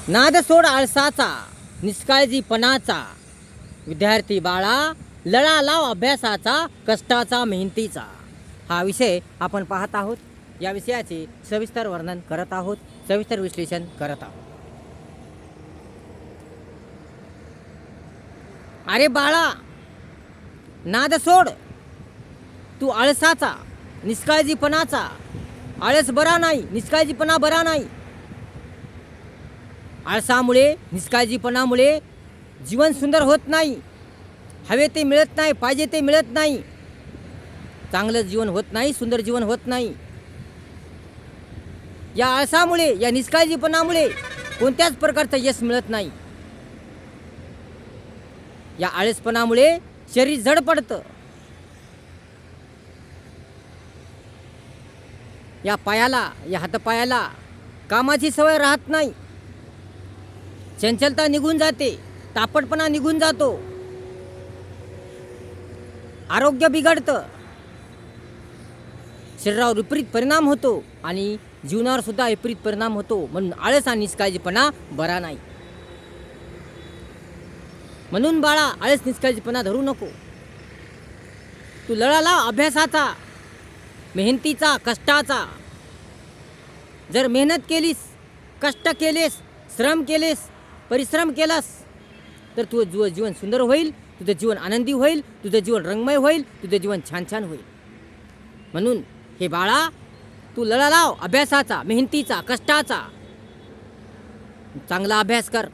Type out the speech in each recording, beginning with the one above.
नाद सोड आळसाचा निष्काळजीपणाचा, विद्यार्थी बाळा लळा लाव अभ्यासाचा, कष्टाचा मेहनतीचा. हा विषय आपण पाहत आहोत. या विषयाचे सविस्तर वर्णन करत आहोत, सविस्तर विश्लेषण करत आहोत. अरे बाळा, नाद सोड तू आळसाचा निष्काळजीपणाचा. आळस बरा नाही, निष्काळजीपणा बरा नाही. आळसामुळे निष्काळजीपणामुळे जीवन सुंदर होत नाही. हवे ते मिळत नाही, पाहिजे ते मिळत नाही. चांगलं जीवन होत नाही, सुंदर जीवन होत नाही. या आळसामुळे, या निष्काळजीपणामुळे कोणत्याच प्रकारचं यश मिळत नाही. या आळसपणामुळे शरीर जड पडतं. या पायाला, या हातपायाला कामाची सवय राहत नाही. चंचलता निघून जाते, तापटपणा निघून जातो. आरोग्य बिघडतं, शरीरावर विपरीत परिणाम होतो आणि जीवनावर सुद्धा विपरीत परिणाम होतो. म्हणून आळस आणि निष्काळजीपणा बरा नाही. म्हणून बाळा, आळस निष्काळजीपणा धरू नको. तू लळा लाव अभ्यासाचा, मेहनतीचा, कष्टाचा. जर मेहनत केलीस, कष्ट केलेस, श्रम केलेस, परिश्रम केलास तर तुझं जीवन सुंदर होईल, तुझं जीवन आनंदी होईल, तुझं जीवन रंगमय होईल, तुझं जीवन छान छान होईल. म्हणून हे बाळा, तू लळा लाव अभ्यासाचा, मेहनतीचा, कष्टाचा. चांगला अभ्यास कर.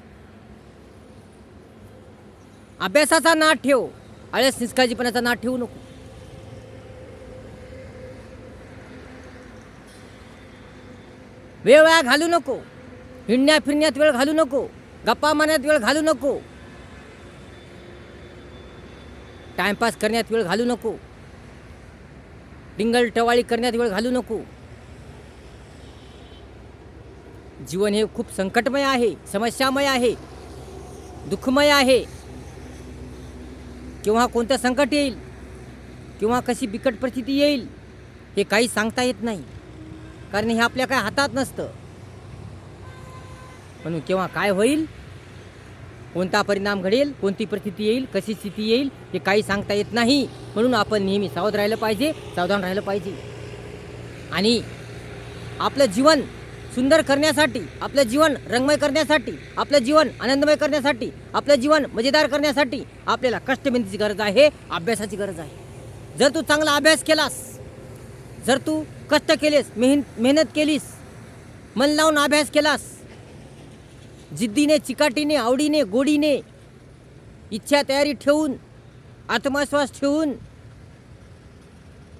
अभ्यासाचा नाद ठेव, आळस निष्काळजीपणाचा नाद ठेवू नको. वेळ वाया घालू नको. हिंडण्या फिरण्यात वेळ घालू नको. गप्पा मारण्यात वेळ घालू नको. टाइमपास करण्यात वेळ घालू नको. टिंगल टवाळी करण्यात वेळ घालू नको. जीवन हे खूप संकटमय आहे, समस्यामय आहे, दुःखमय आहे. केव्हा कोणतं संकट येईल, किंवा कशी बिकट परिस्थिती येईल हे काही सांगता येत नाही. कारण हे आपल्या काय हातात नसतं. म्हणून केव्हा काय होईल, कोणता परिणाम घडेल, कोणती परिस्थिती येईल, कशी स्थिती येईल हे काही सांगता येत नाही. म्हणून आपण नेहमी सावध राहिलं पाहिजे, सावधान राहिलं पाहिजे. आणि आपलं जीवन सुंदर करण्यासाठी, आपलं जीवन रंगमय करण्यासाठी, आपलं जीवन आनंदमय करण्यासाठी, आपलं जीवन मजेदार करण्यासाठी आपल्याला कष्ट मेहनतीची गरज आहे, अभ्यासाची गरज आहे. जर तू चांगला अभ्यास केलास, जर तू कष्ट केलेस, मेहनत केलीस, मन लावून अभ्यास केलास, जिद्दीने, चिकाटीने, आवडीने, गोडीने, इच्छा तयारी ठेवून, आत्मविश्वास ठेवून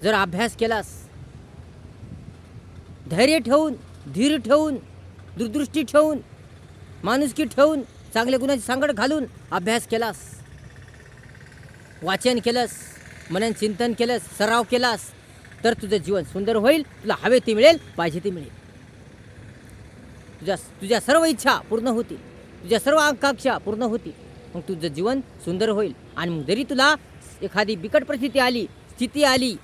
जर अभ्यास केलास, धैर्य ठेवून, धीर ठेवून, दूरदृष्टी ठेवून, माणुसकी ठेवून, चांगल्या गुणाची सांगड घालून अभ्यास केलास, वाचन केलंस, मनन चिंतन केलंस, सराव केलास तर तुझं जीवन सुंदर होईल. तुला हवे ते मिळेल, पाहिजे ते मिळेल. तुझ्या सर्व इच्छा पूर्ण होतील, तुझ्या सर्व आकांक्षा पूर्ण होतील. मग तुझं जीवन सुंदर होईल. आणि मग जरी तुला एखादी बिकट परिस्थिती आली, स्थिती आली,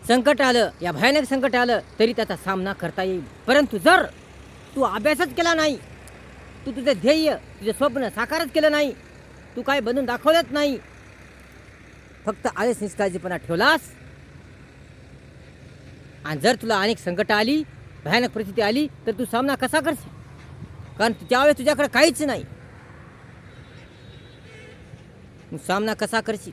संकट आलं, या भयानक संकट आलं, तरी त्याचा सामना करता येईल. परंतु जर तू अभ्यासच केला नाही, तू तुझं ध्येय, तुझं स्वप्न साकारच केलं नाही, तू काय बनवून दाखवलंच नाही, फक्त आळस निष्काळजीपणा ठेवलास, आणि जर तुला अनेक संकट आली, भयानक परिस्थिती आली, तर तू सामना कसा करशील? कारण त्यावेळेस तुझ्याकडे काहीच नाही. सामना कसा करशील?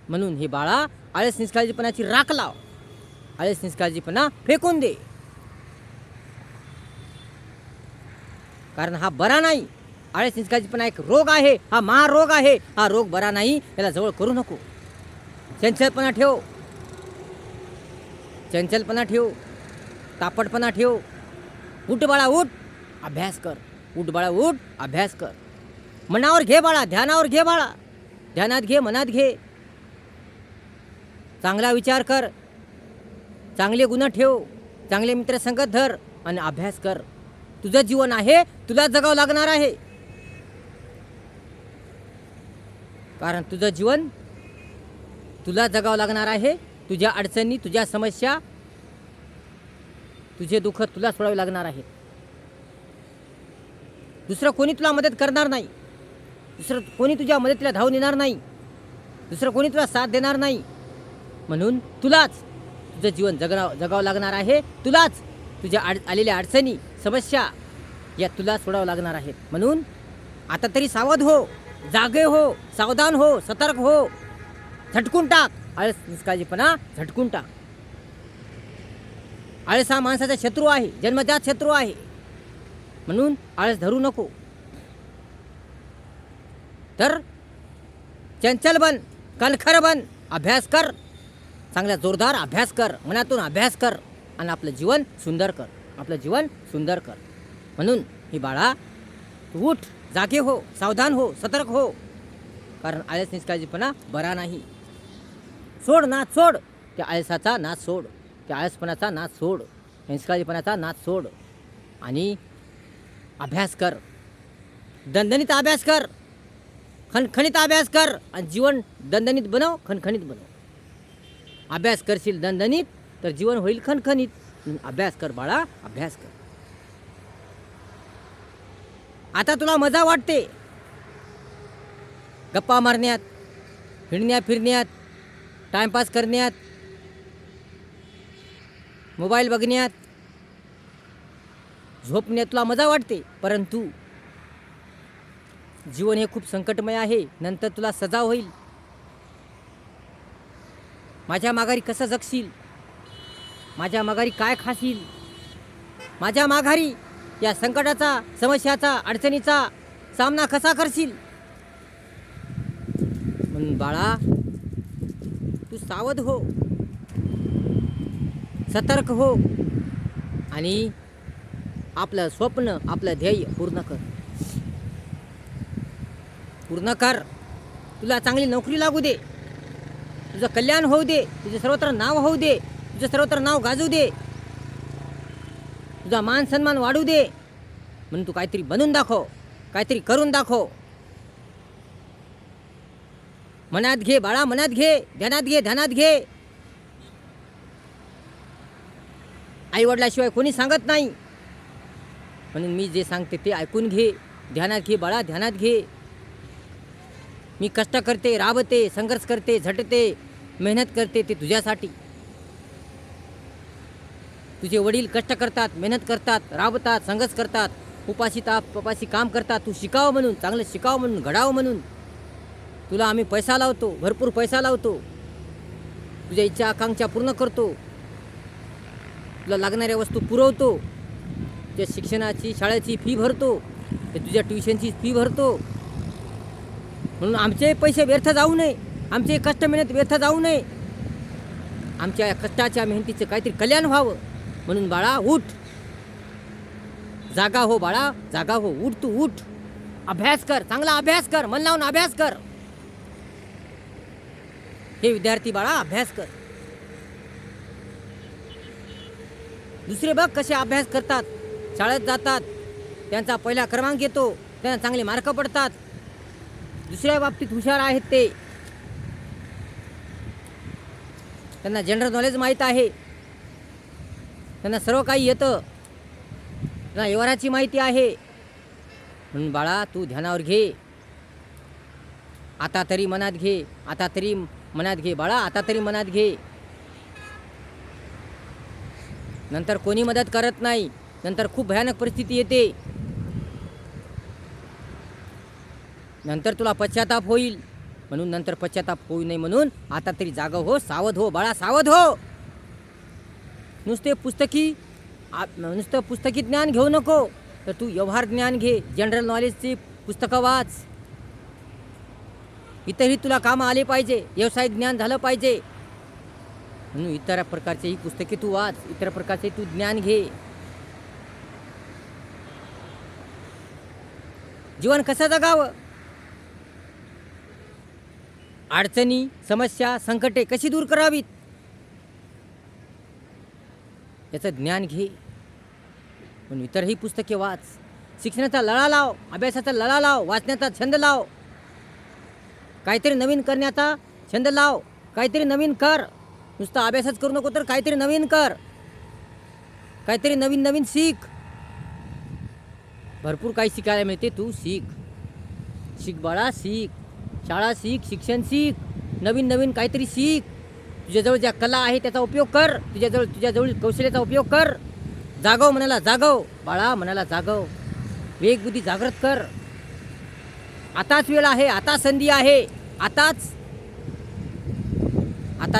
म्हणून हे बाळा, आळस निष्काळजीपणाची राख लाव. आळस निष्काळजीपणा फेकून दे. कारण हा बरा नाही. आळस निष्काळजीपणा एक रोग आहे, हा महारोग आहे. हा रोग बरा नाही, याला जवळ करू नको. चंचलपणा ठेव, चंचलपणा ठेव, तापटपणा ठेव. उठ बाळा, उठ, अभ्यास कर. उठ बाळा, उठ, अभ्यास कर. मनावर घे बाळा, ध्यानावर घे बाळा, ध्यानात घे, मनात घे. चांगला विचार कर, चांगले गुण ठेव, चांगले मित्र संगत धर आणि अभ्यास कर. तुझं जीवन आहे, तुला जगावं लागणार आहे. कारण तुझं जीवन तुला जगावं लागणार आहे. तुझ्या अडचणी, तुझ्या समस्या, तुझे दुःख तुला सोडावे लागणार आहेत. दुसरं कोणी तुला मदत करणार नाही, दुसरं कोणी तुझ्या मदतीला धावून येणार नाही, दुसरं कोणी तुला साथ देणार नाही. म्हणून तुलाच तुझं जीवन जगावं लागणार आहे. तुलाच तुझ्या आलेल्या अडचणी समस्या या तुला सोडावं लागणार आहेत. म्हणून आता तरी सावध हो, जागे हो, सावधान हो, सतर्क हो. झटकून टाक आळस, निष्काळजीपणा झटकून टाक. आळस हा माणसाचा शत्रू आहे, जन्मजात शत्रू आहे. म्हणून आळस धरू नको. तर चंचल बन, कणखर बन, अभ्यास कर, चांगला जोरदार अभ्यास कर, मनातून अभ्यास कर आणि आपलं जीवन सुंदर कर, आपलं जीवन सुंदर कर. म्हणून ही बाळा तू उठ, जागे हो, सावधान हो, सतर्क हो. कारण आळस निष्काळजीपणा बरा नाही. सोड नाच सोड, त्या आळसाचा नाच सोड, त्या आळसपणाचा नाच सोड, निष्काळजीपणाचा नाच सोड आणि अभ्यास कर. दणदणीत अभ्यास कर, खणखणीत अभ्यास कर आणि जीवन दणदणीत बनव, खणखणीत बनव. अभ्यास करशील दणदणीत तर जीवन होईल खणखणीत. अभ्यास कर बाळा, अभ्यास कर. आता तुला मजा वाटते गप्पा मारण्यात, हिंडण्यात, फिरण्यात, टाइमपास करण्यात, मोबाईल बघण्यात, झोपण्यात तुला मजा वाटते. परंतु जीवन हे खूप संकटमय आहे. नंतर तुला सजा होईल. माझ्या माघारी कसं जगशील, माझ्या माघारी काय खाशील, माझ्या माघारी या संकटाचा, समस्याचा, अडचणीचा सामना कसा करशील. म्हणून बाळा तू सावध हो, सतर्क हो आणि आपलं स्वप्न, आपलं ध्येय पूर्ण कर, पूर्ण कर. तुला चांगली नोकरी लागू दे, तुझं कल्याण होऊ दे, तुझं सर्वत्र नाव होऊ दे, तुझं सर्वत्र नाव गाजू दे, तुझा मान सन्मान वाढू दे. म्हणून तू काहीतरी बनवून दाखव, काहीतरी करून दाखव. मनात घे बाळा, मनात घे, ध्यानात घे, ध्यानात घे. आई वडिलाशिवाय कोणी सांगत नाही. म्हणून मी जे सांगते ते ऐकून घे, ध्यानात घे बाळा, ध्यानात घे. मी कष्ट करते, राबते, संघर्ष करते, झटते, मेहनत करते ते तुझ्यासाठी. तुझे वडील कष्ट करतात, मेहनत करतात, राबतात, संघर्ष करतात, उपाशी ताप उपाशी काम करतात. तू शिकावं म्हणून, चांगलं शिकावं म्हणून, घडावं म्हणून तुला आम्ही पैसा लावतो, भरपूर पैसा लावतो. तुझ्या इच्छा आकांक्षा पूर्ण करतो, तुला लागणाऱ्या वस्तू पुरवतो, तुझ्या शिक्षणाची, शाळेची फी भरतो, तुझ्या ट्युशनची फी भरतो. म्हणून आमचे पैसे व्यर्थ जाऊ नये, आमचे कष्ट मेहनत व्यर्थ जाऊ नये, आमच्या कष्टाच्या मेहनतीचं काहीतरी कल्याण व्हावं. म्हणून बाळा उठ, जागा हो बाळा, जागा हो, उठ, तू उठ, अभ्यास कर, चांगला अभ्यास कर, मन लावून अभ्यास कर. हे विद्यार्थी बाळा अभ्यास कर. दुसरे बघ कसे अभ्यास करतात, शाळेत जातात, त्यांचा पहिला क्रमांक येतो, त्यांना चांगले मार्क पडतात. दुसऱ्या बाबतीत हुशार आहेत ते, त्यांना जनरल नॉलेज माहीत आहे, त्यांना सर्व काही येतं, त्यांना व्यवहाराची माहिती आहे. म्हणून बाळा तू ध्यानावर घे. आता तरी मनात घे, आता तरी मनात घे बाळा, आता तरी मनात घे. नंतर कोणी मदत करत नाही, नंतर खूप भयानक परिस्थिती येते, नंतर तुला पश्चाताप होईल. म्हणून नंतर पश्चाताप होऊ नये म्हणून आता तरी जागा हो, सावध हो बाळा, सावध हो. नुसतं पुस्तकी ज्ञान घेऊ नको, तर तू व्यवहार ज्ञान घे, जनरल नॉलेजची पुस्तकं वाच. इतरही तुला कामं आले पाहिजे, व्यावसायिक ज्ञान झालं पाहिजे. म्हणून इतर प्रकारचे ही पुस्तके तू वाच, इतर प्रकारचे तू ज्ञान घे. जीवन कसं जगावं, अडचणी, समस्या, संकटे कशी दूर करावीत याचं ज्ञान घे. म्हणून इतरही पुस्तके वाच, शिक्षणाचा लळा लाव, अभ्यासाचा लळा लाव, वाचण्याचा छंद लाव, काहीतरी नवीन करण्याचा छंद लाव, काहीतरी नवीन कर. नुसतं अभ्यासच करू नको, तर काहीतरी नवीन कर, काहीतरी नवीन नवीन शिक. भरपूर काही शिकायला मिळते. तू शिक, शिक बाळा, शिक. शाळा शिक, शिक्षण शिक, नवीन नवीन काहीतरी शिक. तुझ्याजवळ ज्या कला आहे त्याचा उपयोग कर, तुझ्याजवळ कौशल्याचा उपयोग कर. जागव मनाला, जागव बाळा, मनाला जागव. वेग बुद्धी जागृत कर. आताच वेळ आहे, आता संधी आहे. आताच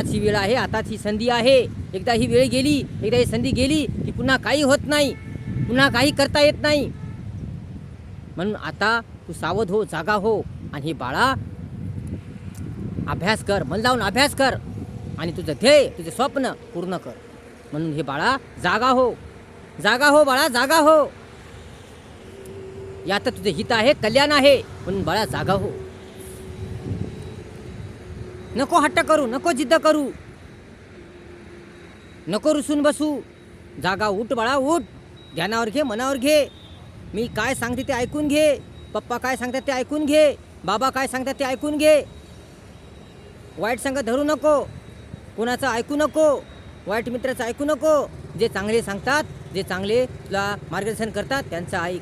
ही वेळ आहे, आताच ही संधी आहे. एकदा ही वेळ गेली, एकदा ही संधी गेली की पुन्हा काही होत नाही, पुन्हा काही करता येत नाही. म्हणून आता तू सावध हो, जागा हो. आणि हे बाळा अभ्यास कर, मन लावून अभ्यास कर आणि तुझं ध्येय, तुझे स्वप्न पूर्ण कर. म्हणून हे बाळा जागा हो, जागा हो बाळा, जागा हो. यात तुझे हित आहे, कल्याण आहे. म्हणून बाळा जागा हो. नको हट्ट करू, नको जिद्द करू, नको रुसून बसू. जागा, उठ बाळा, उठ. ध्यानावर घे, मनावर घे. मी काय सांगते ते ऐकून घे. पप्पा काय सांगतात ते ऐकून घे. बाबा काय सांगतात ते ऐकून घे. वाईट संगत धरू नको, कोणाचं ऐकू नको, वाईट मित्राचं ऐकू नको. जे चांगले सांगतात, जे चांगले तुला मार्गदर्शन करतात त्यांचं ऐक.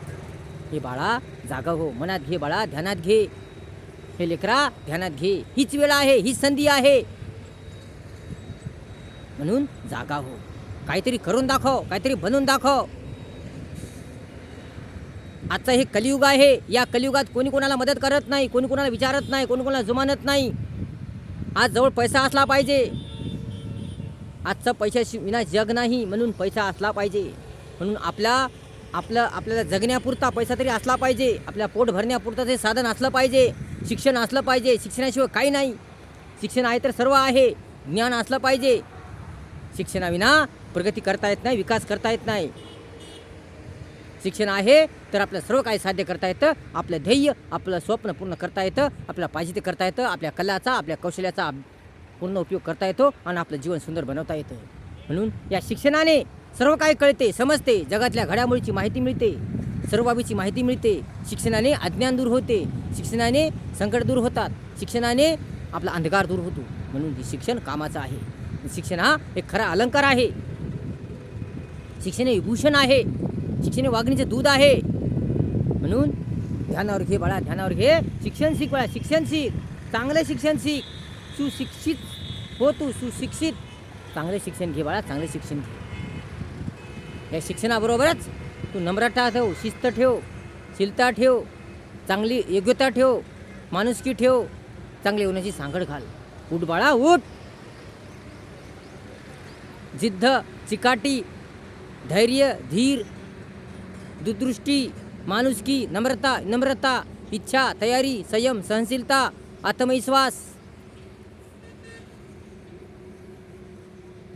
हे बाळा जागा हो, मनात घे बाळा, ध्यानात घे. हे लेकरा ध्यानात घे. हीच वेळ आहे, हीच संधी आहे. म्हणून जागा हो. काहीतरी करून दाखव, काहीतरी बनवून दाखव. आजचं हे कलियुग आहे. या कलियुगात कोणी कोणाला मदत करत नाही, कोणी कोणाला विचारत नाही, कोणी कोणाला जुमानत नाही. आज जवळ पैसा असला पाहिजे. आजचं पैशाशी विना जग नाही. म्हणून पैसा असला पाहिजे. म्हणून आपल्याला जगण्यापुरता पैसा तरी असला पाहिजे. आपल्या पोट भरण्यापुरतं ते साधन असलं पाहिजे. शिक्षण असलं पाहिजे. शिक्षणाशिवाय काही नाही. शिक्षण आहे तर सर्व आहे. ज्ञान असलं पाहिजे. शिक्षणाविना प्रगती करता येत नाही, विकास करता येत नाही. शिक्षण आहे तर आपलं सर्व काही साध्य करता येतं. आपलं ध्येय, आपलं स्वप्न पूर्ण करता येतं. आपल्याला पाहिजे ते करता येतं. आपल्या कलाचा, आपल्या कौशल्याचा पूर्ण उपयोग करता येतो आणि आपलं जीवन सुंदर बनवता येतं. म्हणून या शिक्षणाने सर्व काही कळते, समजते. जगातल्या घडामोडीची माहिती मिळते, सर्व बाबीची माहिती मिळते. शिक्षणाने अज्ञान दूर होते, शिक्षणाने संकट दूर होतात, शिक्षणाने आपला अंधकार दूर होतो. म्हणून हे शिक्षण कामाचं आहे. शिक्षण हा एक खरा अलंकार आहे. शिक्षण हे विभूषण आहे. शिक्षण हे वाघिणीचे दूध आहे. म्हणून ध्यानावर घे बाळा, ध्यानावर घे. शिक्षण शिक बाळा, शिक्षण शिक. चांगलं शिक्षण शिक. सुशिक्षित हो तू, सुशिक्षित. चांगले शिक्षण घे बाळा, चांगले शिक्षण घे. या शिक्षणाबरोबरच तू नम्रता ठेव, शिस्त ठेव, शीलता ठेव, चांगली योग्यता ठेव, माणुसकी ठेव, चांगले होण्याची सांगड घाल. उठ बाळा, उठ. जिद्द, चिकाटी, धैर्य, धीर, दूरदृष्टी, माणुसकी, नम्रता, इच्छा, तयारी, संयम, सहनशीलता, आत्मविश्वास,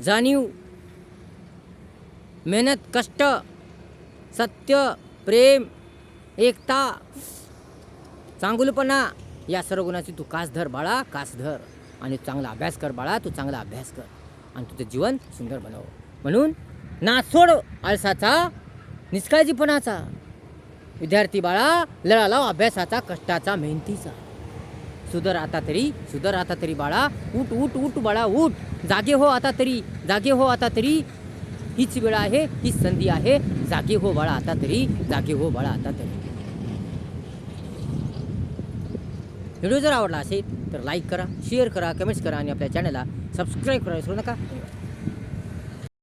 जाणीव, मेहनत, कष्ट, सत्य, प्रेम, एकता, चांगुलपणा, या सर्व गुणाची तू कास धर बाळा, कास धर. आणि चांगला अभ्यास कर बाळा, तू चांगला अभ्यास कर आणि तुझं जीवन सुंदर बनव. म्हणून नासोड आळसाचा, निष्काळजीपणाचा. विद्यार्थी बाळा, लढा लाव अभ्यासाचा, कष्टाचा, मेहनतीचा. सुधर आता तरी बाळा. उठ उठ उठ बाळा, उठ. जागे हो आता तरी, जागे हो आता तरी. हीच वेळ आहे, हीच संधी आहे. जागे हो बाळा आता तरी, जागे हो बाळा आता तरी. व्हिडिओ जर आवडला असेल तर लाईक करा, शेअर करा, कमेंट्स करा आणि आपल्या चॅनलला सबस्क्राईब करा विसरू नका.